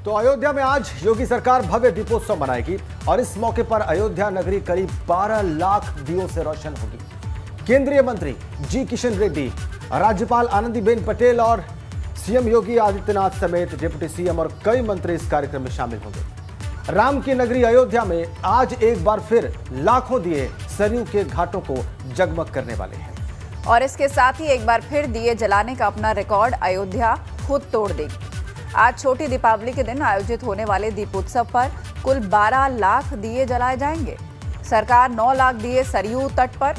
तो अयोध्या में आज योगी सरकार भव्य दीपोत्सव मनाएगी और इस मौके पर अयोध्या नगरी करीब 12 लाख दियों से रोशन होगी। केंद्रीय मंत्री जी किशन रेड्डी, राज्यपाल आनंदीबेन पटेल और सीएम योगी आदित्यनाथ समेत डिप्टी सीएम और कई मंत्री इस कार्यक्रम में शामिल होंगे। राम की नगरी अयोध्या में आज एक बार फिर लाखों दिए सरयू के घाटों को जगमग करने वाले हैं और इसके साथ ही एक बार फिर दिए जलाने का अपना रिकॉर्ड अयोध्या खुद तोड़ देगी। आज छोटी दीपावली के दिन आयोजित होने वाले दीपोत्सव पर कुल 12 लाख दिए जलाए जाएंगे। सरकार 9 लाख दिए सरयू तट पर,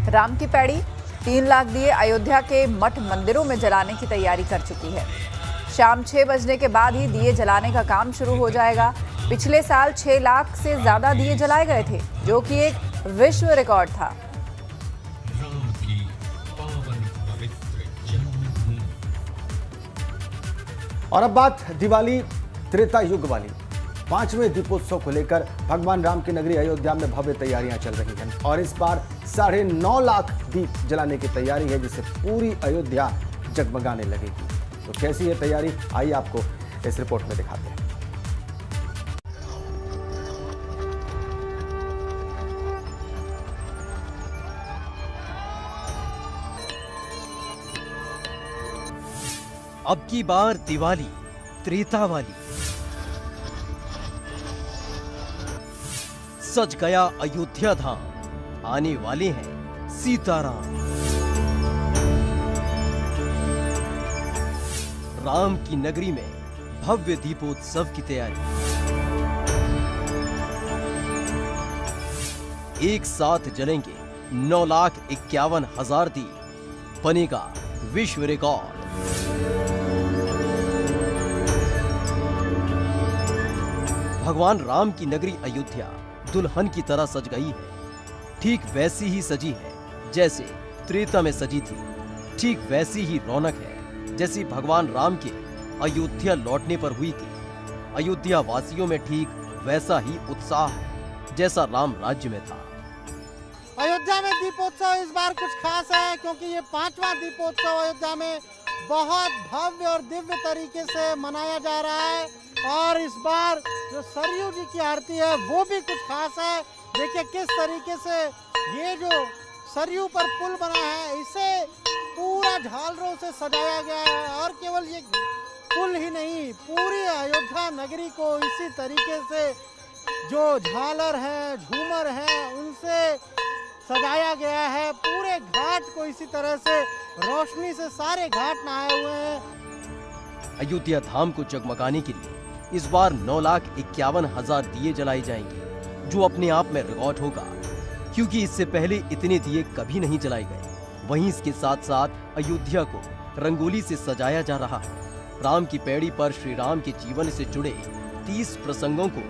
राम की पैड़ी 3 लाख दिए अयोध्या के मठ मंदिरों में जलाने की तैयारी कर चुकी है। शाम 6 बजने के बाद ही दिए जलाने का काम शुरू हो जाएगा। पिछले साल 6 लाख से ज्यादा दिए जलाए गए थे, जो कि एक विश्व रिकॉर्ड था। और अब बात दिवाली त्रेता युग वाली। 5वें दीपोत्सव को लेकर भगवान राम की नगरी अयोध्या में भव्य तैयारियां चल रही हैं और इस बार 9.5 लाख दीप जलाने की तैयारी है, जिससे पूरी अयोध्या जगमगाने लगेगी। तो कैसी है तैयारी, आइए आपको इस रिपोर्ट में दिखाते हैं। अब की बार दिवाली त्रेता वाली। सज गया अयोध्या धाम, आने वाले हैं सीताराम। राम की नगरी में भव्य दीपोत्सव की तैयारी। एक साथ जलेंगे 9,51,000 दीप, बनेगा विश्व रिकॉर्ड। भगवान राम की नगरी अयोध्या दुल्हन की तरह सज गई है। ठीक वैसी ही सजी है जैसे त्रेता में सजी थी। ठीक वैसी ही रौनक है जैसी भगवान राम के अयोध्या लौटने पर हुई थी। अयोध्या वासियों में ठीक वैसा ही उत्साह है जैसा राम राज्य में था। अयोध्या में दीपोत्सव इस बार कुछ खास है, क्योंकि ये 5वां दीपोत्सव अयोध्या में बहुत भव्य और दिव्य तरीके से मनाया जा रहा है। और इस बार जो सरयू जी की आरती है वो भी कुछ खास है। देखिए किस तरीके से ये जो सरयू पर पुल बना है, इसे पूरा झालरों से सजाया गया है। और केवल ये पुल ही नहीं, पूरी अयोध्या नगरी को इसी तरीके से जो झालर है, झूमर है, उनसे सजाया गया है। पूरे घाट को इसी तरह से रोशनी से सारे घाट नहाए हुए हैं। अयोध्या धाम को जगमगाने के लिए इस बार 9,51,000 दिए जलाए जाएंगे, जो अपने आप में रिकॉर्ड होगा, क्योंकि इससे पहले इतने दिए कभी नहीं जलाए गए। वहीं इसके साथ साथ अयोध्या को रंगोली से सजाया जा रहा है। राम की पैड़ी पर श्री राम के जीवन से जुड़े 30 प्रसंगों को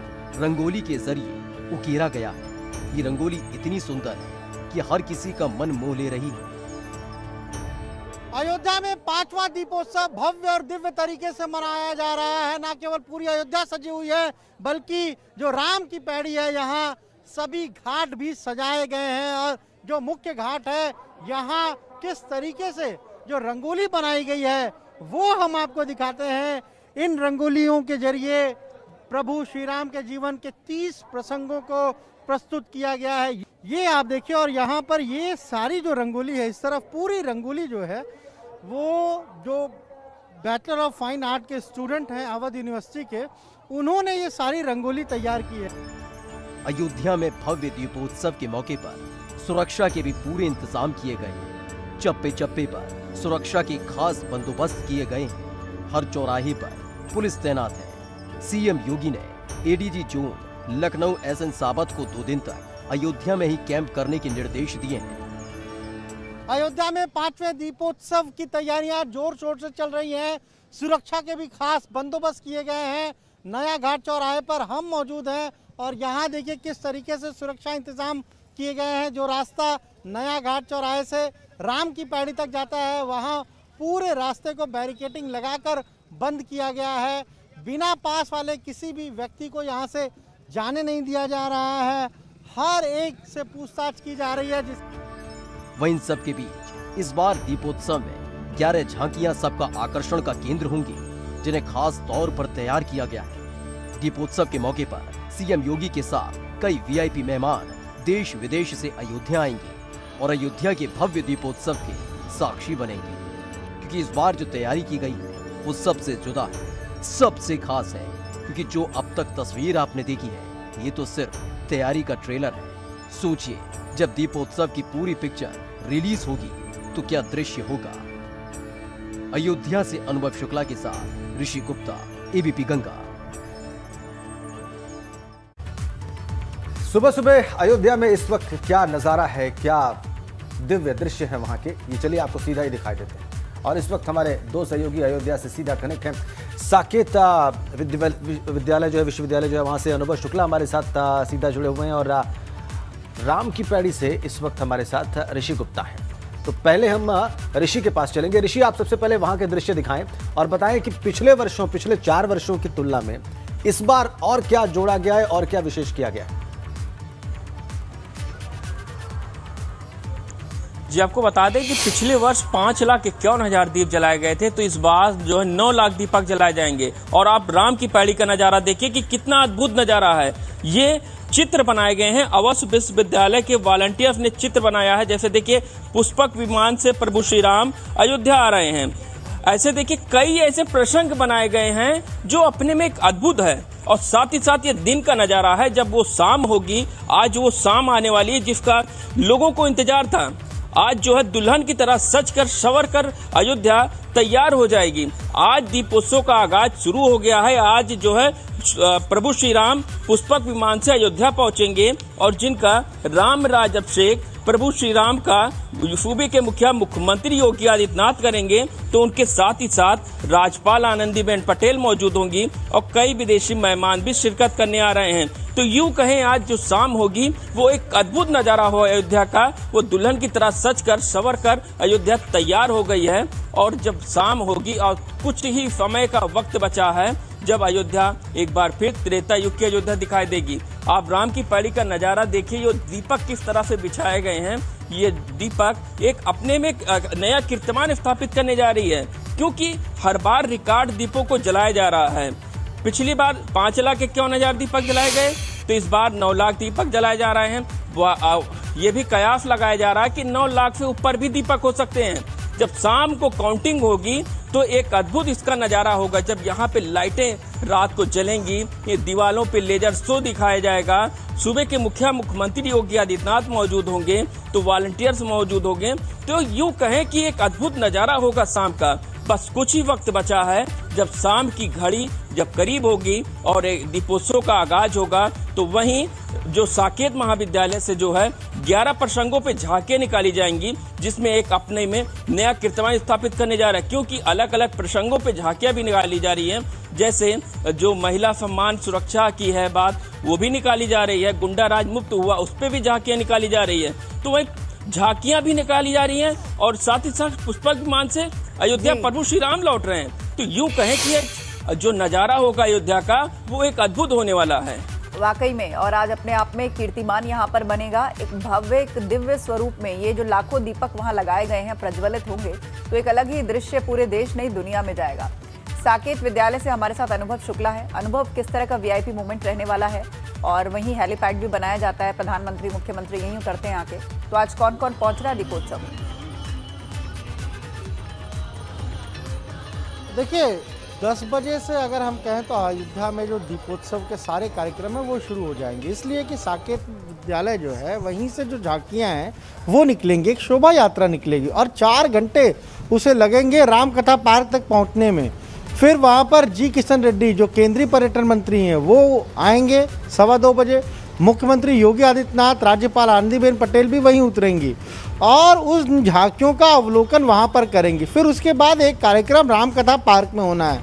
रंगोली के जरिए उकेरा गया है। ये रंगोली इतनी सुंदर है कि हर किसी का मन मोह ले रही है। अयोध्या में 5वां दीपोत्सव भव्य और दिव्य तरीके से मनाया जा रहा है। न केवल पूरी अयोध्या सजी हुई है, बल्कि जो राम की पैड़ी है, यहाँ सभी घाट भी सजाए गए हैं। और जो मुख्य घाट है, यहाँ किस तरीके से जो रंगोली बनाई गई है वो हम आपको दिखाते हैं। इन रंगोलियों के जरिए प्रभु श्री राम के जीवन के 30 प्रसंगों को प्रस्तुत किया गया है। ये आप देखिए, और यहाँ पर ये सारी जो रंगोली है, इस तरफ पूरी रंगोली जो है वो जो बैचलर ऑफ फाइन आर्ट के स्टूडेंट हैं अवध यूनिवर्सिटी के, उन्होंने ये सारी रंगोली तैयार की है। अयोध्या में भव्य दीपोत्सव के मौके पर सुरक्षा के भी पूरे इंतजाम किए गए हैं। चप्पे चप्पे पर सुरक्षा के खास बंदोबस्त किए गए हैं। हर चौराहे पर पुलिस तैनात है। सीएम योगी ने एडीजी जोन लखनऊ एसएन साबत को 2 दिन तक अयोध्या में ही कैंप करने के निर्देश दिए हैं। अयोध्या में 5वें दीपोत्सव की तैयारियां जोर शोर से चल रही हैं। सुरक्षा के भी खास बंदोबस्त किए गए हैं। नया घाट चौराहे पर हम मौजूद हैं और यहाँ देखिए किस तरीके से सुरक्षा इंतजाम किए गए हैं। जो रास्ता नया घाट चौराहे से राम की पैड़ी तक जाता है, वहाँ पूरे रास्ते को बैरिकेडिंग लगाकर बंद किया गया है। बिना पास वाले किसी भी व्यक्ति को यहाँ से जाने नहीं दिया जा रहा है। हर एक से पूछताछ की जा रही है। वहीं इन सब के बीच इस बार दीपोत्सव में 11 झांकियां सबका आकर्षण का केंद्र होंगी, जिन्हें खास तौर पर तैयार किया गया है। दीपोत्सव के मौके पर सीएम योगी के साथ कई वीआईपी मेहमान देश विदेश से अयोध्या आएंगे और अयोध्या के भव्य दीपोत्सव के साक्षी बनेंगे, क्योंकि इस बार जो तैयारी की गई है वो सबसे जुदा है, सबसे खास है। क्योंकि जो अब तक तस्वीर आपने देखी है ये तो सिर्फ तैयारी का ट्रेलर है। सोचिए जब दीपोत्सव की पूरी पिक्चर रिलीज होगी तो क्या दृश्य होगा। अयोध्या से अनुभव शुक्ला के साथ ऋषि गुप्ता, एबीपी गंगा। सुबह सुबह अयोध्या में इस वक्त क्या नजारा है, क्या दिव्य दृश्य है वहां के, ये चलिए आपको सीधा ही दिखाई देते हैं। और इस वक्त हमारे दो सहयोगी अयोध्या से सीधा कनेक्ट हैं। साकेत विद्यालय जो है, विश्वविद्यालय जो है, वहां से अनुभव शुक्ला हमारे साथ सीधा जुड़े हुए हैं और राम की पैड़ी से इस वक्त हमारे साथ ऋषि गुप्ता हैं। तो पहले हम ऋषि के पास चलेंगे। ऋषि, आप सबसे पहले वहां के दृश्य दिखाएं और बताएं कि पिछले 4 वर्षों की तुलना में इस बार और क्या जोड़ा गया है और क्या विशेष किया गया है। जी, आपको बता दें कि पिछले वर्ष 5,51,000 दीप जलाए गए थे, तो इस बार जो है 9 लाख दीपक जलाए जाएंगे। और आप राम की पैड़ी का नजारा देखिए कि कितना अद्भुत नजारा है। ये चित्र बनाए गए हैं, अवध विश्वविद्यालय के वॉलंटियर्स ने चित्र बनाया है। जैसे देखिए, पुष्पक विमान से प्रभु श्री राम अयोध्या आ रहे हैं। ऐसे देखिए कई ऐसे प्रसंग बनाए गए हैं जो अपने में एक अद्भुत है। और साथ ही साथ ये दिन का नजारा है जब वो शाम होगी। आज वो शाम आने वाली है जिसका लोगों को इंतजार था। आज जो है दुल्हन की तरह सज कर संवर कर अयोध्या तैयार हो जाएगी। आज दीपोत्सव का आगाज शुरू हो गया है। आज जो है प्रभु श्री राम पुष्पक विमान से अयोध्या पहुंचेंगे और जिनका राम राज अभिषेक प्रभु श्री राम का सूबे के मुख्यमंत्री योगी आदित्यनाथ करेंगे, तो उनके साथ ही साथ राज्यपाल आनंदीबेन पटेल मौजूद होंगी और कई विदेशी मेहमान भी शिरकत करने आ रहे हैं। तो यूं कहें आज जो शाम होगी वो एक अद्भुत नजारा हो अयोध्या का। वो दुल्हन की तरह सज कर संवर कर अयोध्या तैयार हो गई है। और जब शाम होगी और कुछ ही समय का वक्त बचा है जब अयोध्या एक बार फिर त्रेता युग की अयोध्या दिखाई देगी। आप राम की पैड़ी का नजारा देखिए, ये दीपक किस तरह से बिछाए गए हैं। ये दीपक एक अपने में नया कीर्तिमान स्थापित करने जा रही है, क्योंकि हर बार रिकॉर्ड दीपों को जलाया जा रहा है। पिछली बार 5,51,000 दीपक जलाए गए, तो इस बार 9 लाख दीपक जलाए जा रहे हैं। ये भी कयास लगाया जा रहा है कि 9 लाख से ऊपर भी दीपक हो सकते हैं। जब शाम को काउंटिंग होगी तो एक अद्भुत इसका नजारा होगा। जब यहाँ पे लाइटें रात को जलेंगी, ये दीवालों पे लेजर शो दिखाया जाएगा। सूबे के मुख्यमंत्री योगी आदित्यनाथ मौजूद होंगे, तो वॉलंटियर्स मौजूद होंगे। तो यूं कहें कि एक अद्भुत नजारा होगा शाम का। बस कुछ ही वक्त बचा है, जब शाम की घड़ी जब करीब होगी और दीपोत्सव का आगाज होगा, तो वहीं जो साकेत महाविद्यालय से जो है 11 प्रसंगों पे झांकियां निकाली जाएंगी, जिसमें एक अपने में नया कीर्तिमान स्थापित करने जा रहा है। क्योंकि अलग अलग प्रसंगों पे झांकियां भी निकाली जा रही हैं। जैसे जो महिला सम्मान सुरक्षा की है बात, वो भी निकाली जा रही है। गुंडा राज मुक्त हुआ, उस पर भी झांकियां निकाली जा रही है। तो वही झांकियां भी निकाली जा रही हैं और साथ ही साथ पुष्पक विमान से अयोध्या प्रभु श्री राम लौट रहे हैं। तो यूं कहें कि जो नजारा होगा अयोध्या का वो एक अद्भुत होने वाला है वाकई में। और आज अपने आप में कीर्तिमान यहाँ पर बनेगा। एक भव्य, एक दिव्य स्वरूप में ये जो लाखों दीपक वहाँ लगाए गए हैं प्रज्वलित होंगे, तो एक अलग ही दृश्य पूरे देश नहीं दुनिया में जाएगा। साकेत विद्यालय से हमारे साथ अनुभव शुक्ला है। अनुभव, किस तरह का वीआईपी मूवमेंट रहने वाला है? और वहीं हेलीपैड भी बनाया जाता है, प्रधानमंत्री मुख्यमंत्री यहीं उतरते हैं आके। तो आज कौन कौन पहुंच रहा है दीपोत्सव? देखिए, 10 बजे से अगर हम कहें तो अयोध्या में जो दीपोत्सव के सारे कार्यक्रम हैं वो शुरू हो जाएंगे। इसलिए कि साकेत विद्यालय जो है वहीं से जो झांकियां हैं वो निकलेंगी, एक शोभा यात्रा निकलेगी और 4 घंटे उसे लगेंगे रामकथा पार्क तक पहुंचने में। फिर वहां पर जी किशन रेड्डी जो केंद्रीय पर्यटन मंत्री हैं वो आएंगे 2:15 बजे। मुख्यमंत्री योगी आदित्यनाथ, राज्यपाल आनंदीबेन पटेल भी वहीं उतरेंगी और उस झांकियों का अवलोकन वहां पर करेंगे। फिर उसके बाद एक कार्यक्रम रामकथा पार्क में होना है।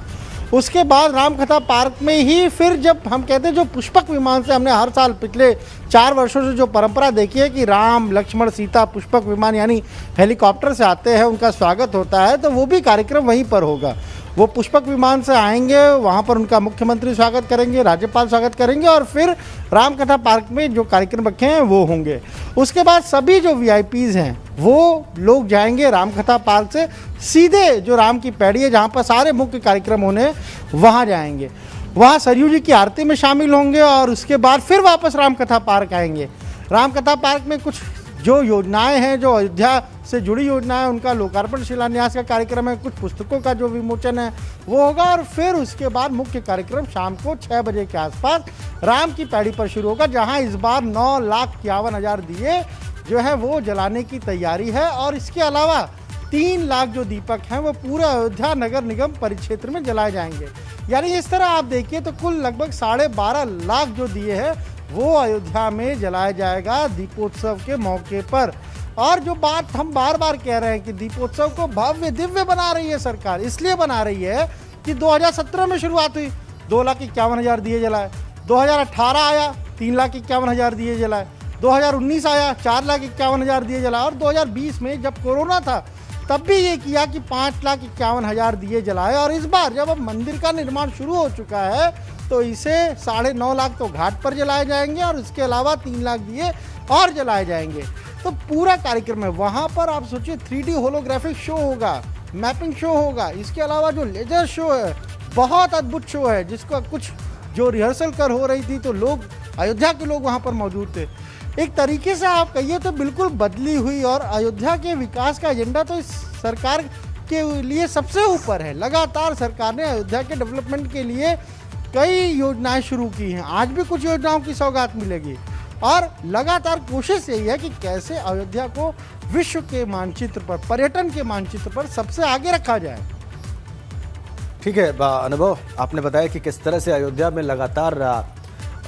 उसके बाद रामकथा पार्क में ही फिर जब हम कहते हैं जो पुष्पक विमान से हमने हर साल पिछले 4 वर्षों से जो परंपरा देखी है कि राम लक्ष्मण सीता पुष्पक विमान यानी हेलीकॉप्टर से आते हैं, उनका स्वागत होता है, तो वो भी कार्यक्रम वहीं पर होगा। वो पुष्पक विमान से आएंगे, वहाँ पर उनका मुख्यमंत्री स्वागत करेंगे, राज्यपाल स्वागत करेंगे और फिर रामकथा पार्क में जो कार्यक्रम रखे हैं वो होंगे। उसके बाद सभी जो VIPs हैं वो लोग जाएंगे रामकथा पार्क से सीधे जो राम की पैड़ी है जहाँ पर सारे मुख्य कार्यक्रम होने, वहाँ जाएंगे। वहाँ सरयू जी की आरती में शामिल होंगे और उसके बाद फिर वापस रामकथा पार्क आएंगे। रामकथा पार्क में कुछ जो योजनाएं हैं, जो अयोध्या से जुड़ी योजनाएं, उनका लोकार्पण शिलान्यास का कार्यक्रम है, कुछ पुस्तकों का जो विमोचन है वो होगा और फिर उसके बाद मुख्य कार्यक्रम शाम को 6 बजे के आसपास राम की पैड़ी पर शुरू होगा, जहां इस बार 9,51,000 दिए जो है वो जलाने की तैयारी है। और इसके अलावा 3 लाख जो दीपक हैं वो पूरा अयोध्या नगर निगम परिक्षेत्र में जलाए जाएंगे। यानी इस तरह आप देखिए तो कुल लगभग 12.5 लाख जो दिए हैं वो अयोध्या में जलाया जाएगा दीपोत्सव के मौके पर। और जो बात हम बार बार कह रहे हैं कि दीपोत्सव को भव्य दिव्य बना रही है सरकार, इसलिए बना रही है कि 2017 में शुरुआत हुई, 2,51,000 दिए जलाए। 2018 आया, 3,51,000 दिए जलाए। 2019 आया, 4,51,000 दिए जलाए। और 2020 में जब कोरोना था तब भी ये किया कि 5,51,000 दिए जलाए। और इस बार जब अब मंदिर का निर्माण शुरू हो चुका है तो इसे 9.5 लाख तो घाट पर जलाए जाएंगे और इसके अलावा 3 लाख दिए और जलाए जाएंगे। तो पूरा कार्यक्रम है, वहाँ पर आप सोचिए 3D होलोग्राफिक शो होगा, मैपिंग शो होगा, इसके अलावा जो लेजर शो है बहुत अद्भुत शो है, जिसका कुछ जो रिहर्सल कर हो रही थी तो लोग अयोध्या के लोग वहाँ पर मौजूद थे। एक तरीके से आप कहिए तो बिल्कुल बदली हुई और अयोध्या के विकास का एजेंडा तो इस सरकार के लिए सबसे ऊपर है। लगातार सरकार ने अयोध्या के डेवलपमेंट के लिए कई योजनाएं शुरू की हैं, आज भी कुछ योजनाओं की सौगात मिलेगी और लगातार कोशिश यही है कि कैसे अयोध्या को विश्व के मानचित्र पर, पर्यटन के मानचित्र पर सबसे आगे रखा जाए। ठीक है अनुभव, आपने बताया कि किस तरह से अयोध्या में लगातार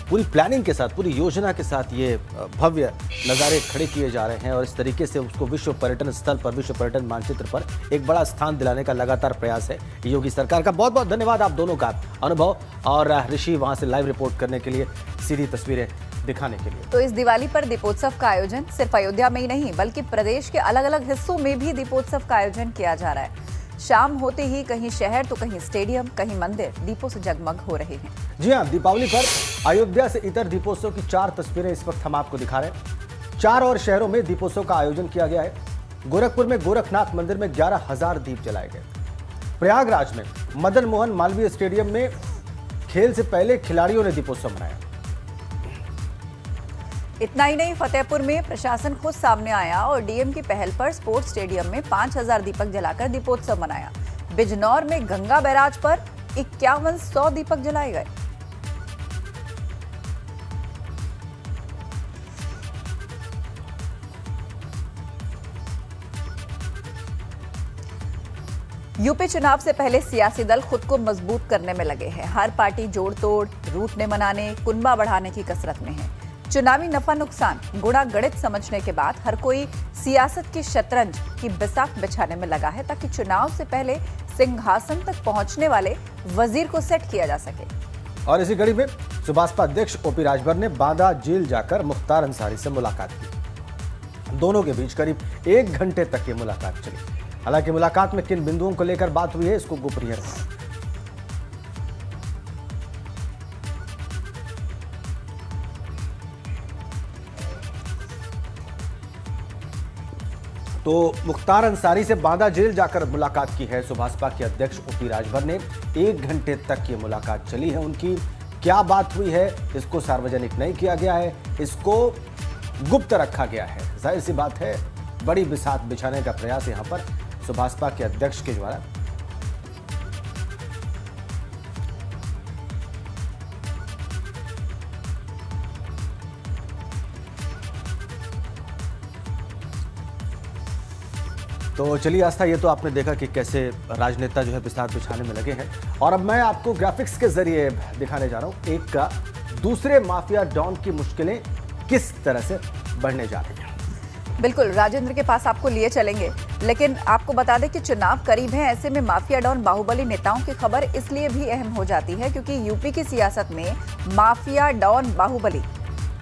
पूरी प्लानिंग के साथ, पूरी योजना के साथ ये भव्य नज़ारे खड़े किए जा रहे हैं और इस तरीके से उसको विश्व पर्यटन स्थल पर, विश्व पर्यटन मानचित्र पर एक बड़ा स्थान दिलाने का लगातार प्रयास है योगी सरकार का। बहुत बहुत धन्यवाद आप दोनों का, अनुभव और ऋषि, वहाँ से लाइव रिपोर्ट करने के लिए, सीधी तस्वीरें दिखाने के लिए। तो इस दिवाली पर दीपोत्सव का आयोजन सिर्फ अयोध्या में ही नहीं बल्कि प्रदेश के अलग अलग हिस्सों में भी दीपोत्सव का आयोजन किया जा रहा है। शाम होते ही कहीं शहर तो कहीं स्टेडियम, कहीं मंदिर दीपों से जगमग हो रहे हैं। जी हाँ, दीपावली पर अयोध्या से इतर दीपोत्सव की 4 तस्वीरें इस वक्त हम आपको दिखा रहे हैं। 4 और शहरों में दीपोत्सव का आयोजन किया गया है। गोरखपुर में गोरखनाथ मंदिर में 11,000 दीप जलाए गए। प्रयागराज में मदन मोहन मालवीय स्टेडियम में खेल से पहले खिलाड़ियों ने दीपोत्सव मनाया। इतना ही नहीं, फतेहपुर में प्रशासन खुद सामने आया और डीएम की पहल पर स्पोर्ट्स स्टेडियम में 5,000 दीपक जलाकर दीपोत्सव मनाया। बिजनौर में गंगा बैराज पर 5100 दीपक जलाए गए। यूपी चुनाव से पहले सियासी दल खुद को मजबूत करने में लगे हैं। हर पार्टी जोड़ तोड़, रूटने मनाने, कुनबा बढ़ाने की कसरत में है। चुनावी नफा नुकसान गुणा गणित समझने के बाद हर कोई सियासत की शतरंज की बिसात बिछाने में लगा है ताकि चुनाव से पहले सिंहासन तक पहुंचने वाले वजीर को सेट किया जा सके। और इसी कड़ी में सुभाषपा अध्यक्ष ओपी राजभर ने बांदा जेल जाकर मुख्तार अंसारी से मुलाकात की। दोनों के बीच करीब 1 घंटे तक ये मुलाकात चली। हालांकि मुलाकात में किन बिंदुओं को लेकर बात हुई है इसको गोपनीय रखा। तो मुख्तार अंसारी से बांदा जेल जाकर मुलाकात की है सुभाषपा के अध्यक्ष ओपी राजभर ने। 1 घंटे तक ये मुलाकात चली है उनकी। क्या बात हुई है इसको सार्वजनिक नहीं किया गया है, इसको गुप्त रखा गया है। जाहिर सी बात है बड़ी बिसात बिछाने का प्रयास यहां पर सुभाषपा के अध्यक्ष के द्वारा। तो चलिए आस्था, ये तो आपने देखा कि कैसे राजनेता जो है बिसात बिछाने में लगे हैं। और अब मैं आपको ग्राफिक्स के जरिए दिखाने जा रहा हूं एक का दूसरे माफिया डॉन की मुश्किलें किस तरह से बढ़ने जा रही हैं। बिल्कुल, राजेंद्र के पास आपको लिए चलेंगे, लेकिन आपको बता दें कि चुनाव करीब है। ऐसे में माफिया डॉन बाहुबली नेताओं की खबर इसलिए भी अहम हो जाती है क्योंकि यूपी की सियासत में माफिया डॉन बाहुबली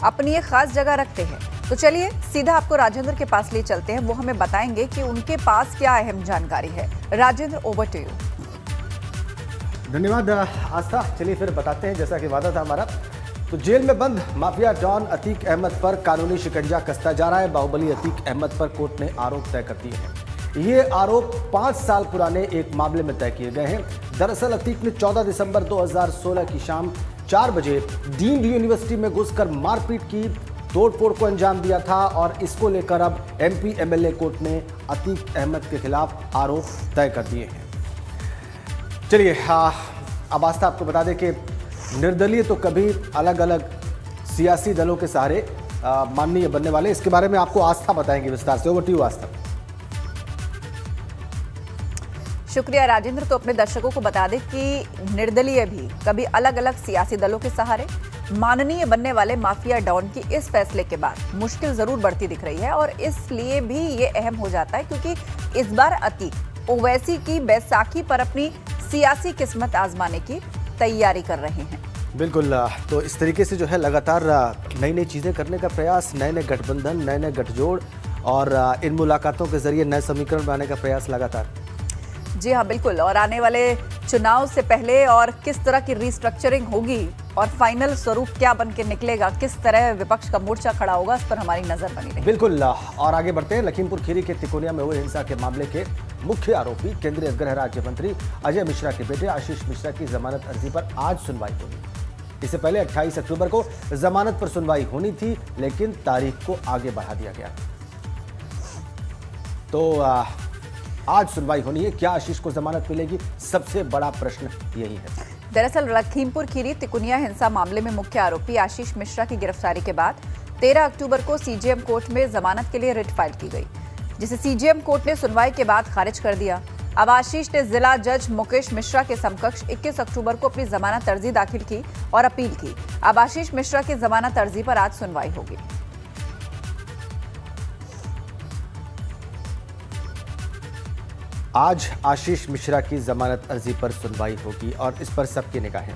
अपनी एक खास जगह रखते हैं। तो चलिए सीधा आपको राजेंद्र के पास ले चलते हैं, वो हमें बताएंगे कि उनके पास क्या अहम जानकारी है। Rajendra, over to you. धन्यवाद आस्था। चलिए फिर बताते हैं, जैसा कि वादा था हमारा, तो जेल में बंद माफिया डॉन अतीक अहमद पर कानूनी शिकंजा कसता जा रहा है। बाहुबली अतीक अहमद पर कोर्ट ने आरोप तय कर दिए हैं। ये आरोप 5 साल पुराने एक मामले में तय किए गए हैं। दरअसल अतीक ने 14 दिसंबर 2016 की शाम 4 बजे डीम्ड यूनिवर्सिटी में घुसकर मारपीट की, तोड़फोड़ को अंजाम दिया था और इसको लेकर अब एमपी एमएलए कोर्ट ने अतीक अहमद के खिलाफ आरोप तय कर दिए हैं। चलिए अब आस्था आपको बता दें कि निर्दलीय तो कभी अलग अलग सियासी दलों के सहारे माननीय बनने वाले, इसके बारे में आपको आस्था बताएंगे विस्तार से। ओवर टू यू आस्था। शुक्रिया राजेंद्र। तो अपने दर्शकों को बता दें कि निर्दलीय भी कभी अलग अलग सियासी दलों के सहारे माननीय बनने वाले माफिया डॉन की इस फैसले के बाद मुश्किल जरूर बढ़ती दिख रही है, और इसलिए भी ये अहम हो जाता है क्योंकि इस बार अतीक ओवैसी की बैसाखी पर अपनी सियासी किस्मत आजमाने की तैयारी कर रहे हैं। बिल्कुल, तो इस तरीके से जो है लगातार नई नई चीज़ें करने का प्रयास, नए नए गठबंधन, नए नए गठजोड़ और इन मुलाकातों के जरिए नए समीकरण बनाने का प्रयास लगातार। जी हाँ, बिल्कुल। और आने वाले चुनाव से पहले और किस तरह की रिस्ट्रक्चरिंग होगी और फाइनल स्वरूप क्या बन के निकलेगा, किस तरह विपक्ष का मोर्चा खड़ा होगा, इस पर हमारी नजर बनी रहेगी। बिल्कुल, और आगे बढ़ते हैं। लखीमपुर खीरी के तिकोनिया में हुए हिंसा के मामले के मुख्य आरोपी केंद्रीय गृह राज्य मंत्री अजय मिश्रा के बेटे आशीष मिश्रा की जमानत अर्जी पर आज सुनवाई होगी। इससे पहले 28 अक्टूबर को जमानत पर सुनवाई होनी थी, लेकिन तारीख को आगे बढ़ा दिया गया। तो आज सुनवाई होनी है। क्या आशीष को जमानत मिलेगी? सबसे बड़ा प्रश्न यही है। दरअसल लखीमपुर खीरी तिकोनिया हिंसा मामले में मुख्य आरोपी आशीष मिश्रा की गिरफ्तारी के बाद 13 अक्टूबर को सीजेएम कोर्ट में जमानत के लिए रिट फाइल की गई, जिसे सीजेएम कोर्ट ने सुनवाई के बाद खारिज कर दिया। अब आशीष ने जिला जज मुकेश मिश्रा के समकक्ष 21 अक्टूबर को अपनी जमानत अर्जी दाखिल की और अपील की। अब आशीष मिश्रा की जमानत अर्जी पर आज सुनवाई होगी। आज आशीष मिश्रा की जमानत अर्जी पर सुनवाई होगी और इस पर सबकी निगाहें।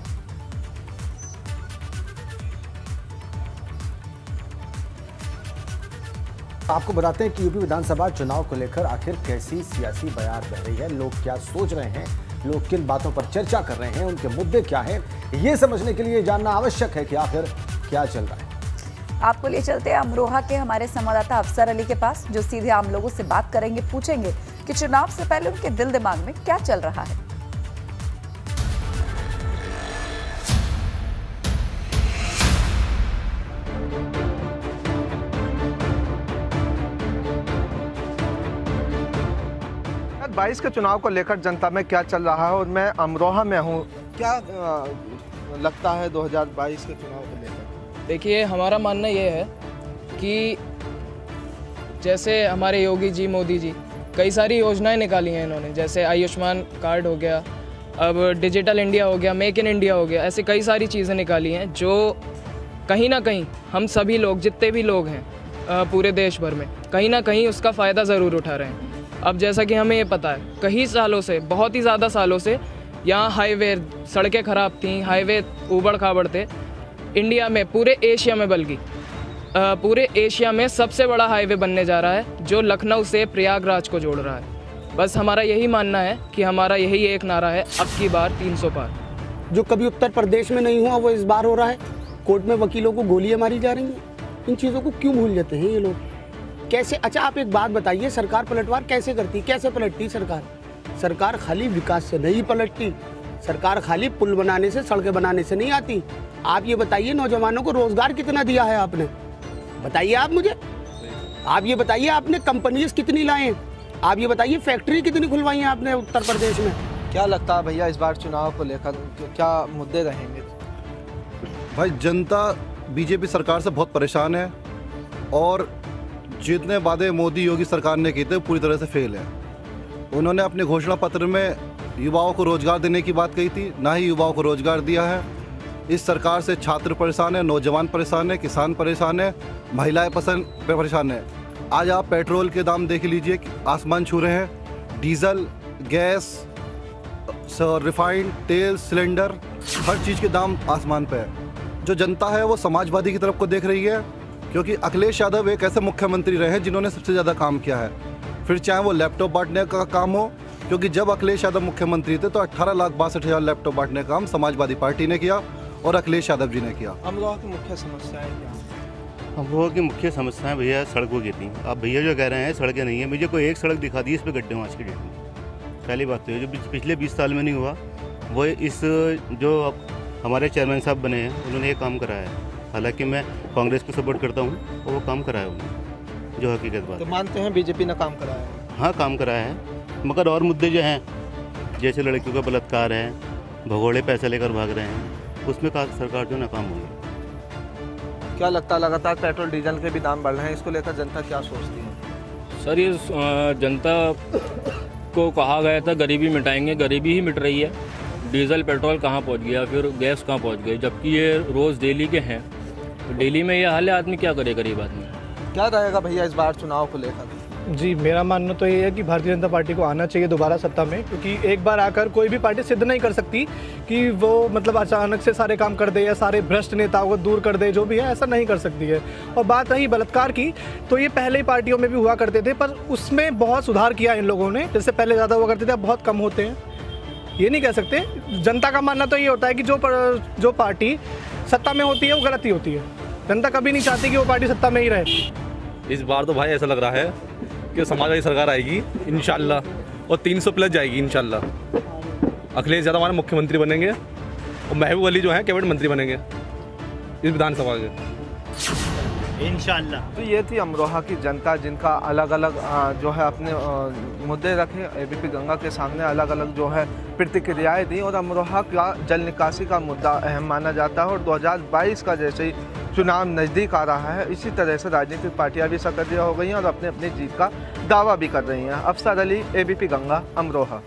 आपको बताते हैं कि यूपी विधानसभा चुनाव को लेकर आखिर कैसी सियासी बयार बह रही है, लोग क्या सोच रहे हैं, लोग किन बातों पर चर्चा कर रहे हैं, उनके मुद्दे क्या हैं, ये समझने के लिए जानना आवश्यक है कि आखिर क्या चल रहा है। आपको ले चलते हैं अमरोहा के हमारे संवाददाता अफसर अली के पास, जो सीधे आम लोगों से बात करेंगे, पूछेंगे कि चुनाव से पहले उनके दिल दिमाग में क्या चल रहा है। बाईस के चुनाव को लेकर जनता में क्या चल रहा है, और मैं अमरोहा में हूँ। क्या लगता है 2022 के चुनाव को लेकर? देखिए, हमारा मानना ये है कि जैसे हमारे योगी जी, मोदी जी कई सारी योजनाएं निकाली हैं इन्होंने, जैसे आयुष्मान कार्ड हो गया, अब डिजिटल इंडिया हो गया, मेक इन इंडिया हो गया, ऐसे कई सारी चीज़ें निकाली हैं जो कहीं ना कहीं हम सभी लोग, जितने भी लोग हैं पूरे देश भर में, कहीं ना कहीं उसका फ़ायदा ज़रूर उठा रहे हैं। अब जैसा कि हमें ये पता है, कई सालों से, बहुत ही ज़्यादा सालों से यहाँ हाईवे, सड़कें ख़राब थीं, हाईवे ऊबड़ खाबड़ थे। इंडिया में, पूरे एशिया में, बल्कि पूरे एशिया में सबसे बड़ा हाईवे बनने जा रहा है, जो लखनऊ से प्रयागराज को जोड़ रहा है। बस हमारा यही मानना है कि हमारा यही एक नारा है, अब की बार 300 पार। जो कभी उत्तर प्रदेश में नहीं हुआ वो इस बार हो रहा है। कोर्ट में वकीलों को गोलियां मारी जा रही हैं। इन चीज़ों को क्यों भूल जाते हैं ये लोग? कैसे? अच्छा, आप एक बात बताइए, सरकार पलटवार कैसे करती, कैसे पलटती सरकार? सरकार खाली विकास से नहीं पलटती, सरकार खाली पुल बनाने से, सड़कें बनाने से नहीं आती। आप ये बताइए, नौजवानों को रोजगार कितना दिया है आपने? बताइए आप मुझे। आप ये बताइए, आपने कंपनीज कितनी लाए? आप ये बताइए, फैक्ट्री कितनी खुलवाई हैं आपने उत्तर प्रदेश में? क्या लगता है भैया, इस बार चुनाव को लेकर क्या मुद्दे रहेंगे? भाई, जनता बीजेपी सरकार से बहुत परेशान है और जितने वादे मोदी योगी सरकार ने किए थे पूरी तरह से फेल है। उन्होंने अपने घोषणा पत्र में युवाओं को रोजगार देने की बात कही थी, ना ही युवाओं को रोजगार दिया है। इस सरकार से छात्र परेशान है, नौजवान परेशान है, किसान परेशान है, महिलाएं परेशान है। आज आप पेट्रोल के दाम देख लीजिए, आसमान छू रहे हैं। डीजल, गैस, रिफाइंड तेल, सिलेंडर, हर चीज़ के दाम आसमान पे है। जो जनता है वो समाजवादी की तरफ को देख रही है, क्योंकि अखिलेश यादव एक ऐसे मुख्यमंत्री रहे हैं जिन्होंने सबसे ज़्यादा काम किया है। फिर चाहे वो लैपटॉप बांटने का काम हो, क्योंकि जब अखिलेश यादव मुख्यमंत्री थे तो 18,62,000 लैपटॉप बांटने का काम समाजवादी पार्टी ने किया और अखिलेश यादव जी ने किया। अमरोहा की मुख्य समस्याएं क्या? अमरोहा की मुख्य समस्याएं भैया सड़कों की थी। अब भैया जो कह रहे हैं सड़कें नहीं है, मुझे कोई एक सड़क दिखा दी इस पर गड्ढे आज की डेट में। पहली बात तो ये जो पिछले 20 साल में नहीं हुआ, वो इस जो हमारे चेयरमैन साहब बने हैं उन्होंने ये काम कराया है। हालांकि मैं कांग्रेस को सपोर्ट करता हूँ और वो काम कराया उन्होंने, जो हकीकत बात तो है। मानते हैं बीजेपी ने काम कराया है? हाँ, काम कराया है, मगर और मुद्दे जो हैं जैसे लड़कियों का बलात्कार है, भगोड़े पैसे लेकर भाग रहे हैं, उसमें सरकार जो नाकाम हुई है। क्या लगता है लगातार पेट्रोल डीजल के भी दाम बढ़ रहे हैं, इसको लेकर जनता क्या सोचती है? सर ये जनता को कहा गया था गरीबी मिटाएंगे, गरीबी ही मिट रही है। डीजल पेट्रोल कहाँ पहुँच गया, फिर गैस कहाँ पहुँच गई, जबकि ये रोज़ डेली के हैं। तो डेली में ये हाल है, आदमी क्या करे गरीब आदमी। क्या रहेगा भैया इस बार चुनाव को लेकर? जी, मेरा मानना तो ये है कि भारतीय जनता पार्टी को आना चाहिए दोबारा सत्ता में, क्योंकि एक बार आकर कोई भी पार्टी सिद्ध नहीं कर सकती कि वो मतलब अचानक से सारे काम कर दे या सारे भ्रष्ट नेताओं को दूर कर दे, जो भी है ऐसा नहीं कर सकती है। और बात रही बलात्कार की, तो ये पहले ही पार्टियों में भी हुआ करते थे, पर उसमें बहुत सुधार किया इन लोगों ने। जैसे पहले ज़्यादा हुआ करते थे, अब बहुत कम होते हैं। ये नहीं कह सकते। जनता का मानना तो ये होता है कि जो पार्टी सत्ता में होती है वो गलत ही होती है। जनता कभी नहीं चाहती कि वो पार्टी सत्ता में ही रहे। इस बार तो भाई ऐसा लग रहा है कि समाजवादी सरकार आएगी इंशाल्लाह, और 300 प्लस जाएगी इंशाल्लाह। अखिलेश यादव हमारे मुख्यमंत्री बनेंगे और महबूब अली जो है कैबिनेट मंत्री बनेंगे इस विधानसभा के इंशाल्लाह। तो ये थी अमरोहा की जनता, जिनका अलग अलग जो है अपने मुद्दे रखे, एबीपी गंगा के सामने अलग अलग जो है प्रतिक्रियाएं दी। और अमरोहा का जल निकासी का मुद्दा अहम माना जाता है और 2022 का जैसे ही चुनाव नज़दीक आ रहा है, इसी तरह से राजनीतिक पार्टियां भी सक्रिय हो गई हैं और अपने अपनी जीत का दावा भी कर रही हैं। अफसर अली, एबीपी गंगा, अमरोहा।